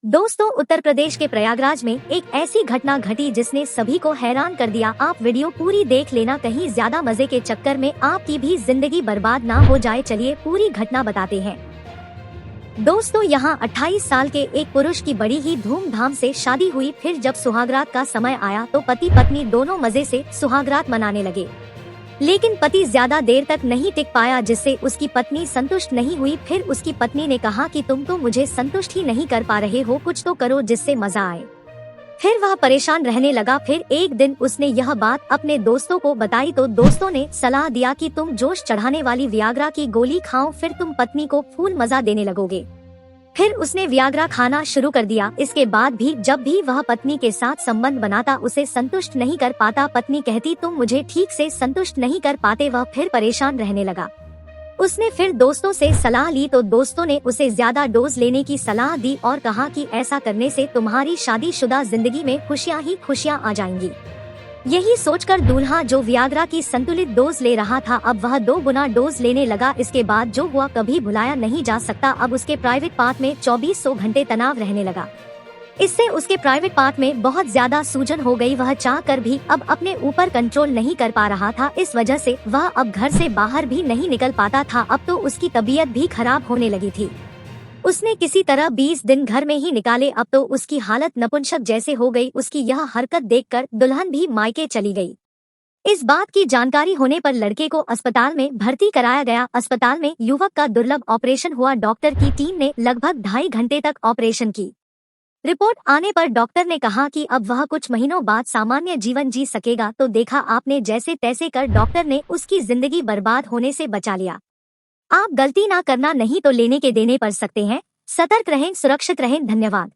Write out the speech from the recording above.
दोस्तों, उत्तर प्रदेश के प्रयागराज में एक ऐसी घटना घटी जिसने सभी को हैरान कर दिया। आप वीडियो पूरी देख लेना, कहीं ज्यादा मजे के चक्कर में आपकी भी जिंदगी बर्बाद ना हो जाए। चलिए पूरी घटना बताते हैं। दोस्तों, यहाँ 28 साल के एक पुरुष की बड़ी ही धूमधाम से शादी हुई। फिर जब सुहागरात का समय आया तो पति पत्नी दोनों मजे से सुहागरात मनाने लगे, लेकिन पति ज्यादा देर तक नहीं टिक पाया, जिससे उसकी पत्नी संतुष्ट नहीं हुई। फिर उसकी पत्नी ने कहा कि तुम तो मुझे संतुष्ट ही नहीं कर पा रहे हो, कुछ तो करो जिससे मजा आए। फिर वह परेशान रहने लगा। फिर एक दिन उसने यह बात अपने दोस्तों को बताई तो दोस्तों ने सलाह दिया कि तुम जोश चढ़ाने वाली वियाग्रा की गोली खाओ, फिर तुम पत्नी को फुल मजा देने लगोगे। फिर उसने वियाग्रा खाना शुरू कर दिया। इसके बाद भी जब भी वह पत्नी के साथ संबंध बनाता उसे संतुष्ट नहीं कर पाता। पत्नी कहती तुम मुझे ठीक से संतुष्ट नहीं कर पाते। वह फिर परेशान रहने लगा। उसने फिर दोस्तों से सलाह ली तो दोस्तों ने उसे ज्यादा डोज लेने की सलाह दी और कहा कि ऐसा करने से तुम्हारी शादीशुदा जिंदगी में खुशियां ही खुशियां आ जाएंगी। यही सोचकर दूल्हा जो वियाग्रा की संतुलित डोज ले रहा था, अब वह 2 गुना डोज लेने लगा। इसके बाद जो हुआ कभी भुलाया नहीं जा सकता। अब उसके प्राइवेट पार्ट में 2400 घंटे तनाव रहने लगा। इससे उसके प्राइवेट पार्ट में बहुत ज्यादा सूजन हो गई। वह चाह कर भी अब अपने ऊपर कंट्रोल नहीं कर पा रहा था। इस वजह से वह अब घर से बाहर भी नहीं निकल पाता था। अब तो उसकी तबीयत भी खराब होने लगी थी। उसने किसी तरह 20 दिन घर में ही निकाले। अब तो उसकी हालत नपुंसक जैसे हो गई। उसकी यह हरकत देखकर दुल्हन भी मायके चली गई। इस बात की जानकारी होने पर लड़के को अस्पताल में भर्ती कराया गया। अस्पताल में युवक का दुर्लभ ऑपरेशन हुआ। डॉक्टर की टीम ने लगभग 2.5 घंटे तक ऑपरेशन की। रिपोर्ट आने पर डॉक्टर ने कहा कि अब वह कुछ महीनों बाद सामान्य जीवन जी सकेगा। तो देखा आपने, जैसे तैसे कर डॉक्टर ने उसकी जिंदगी बर्बाद होने से बचा लिया। आप गलती ना करना, नहीं तो लेने के देने पड़ सकते हैं। सतर्क रहें, सुरक्षित रहें। धन्यवाद।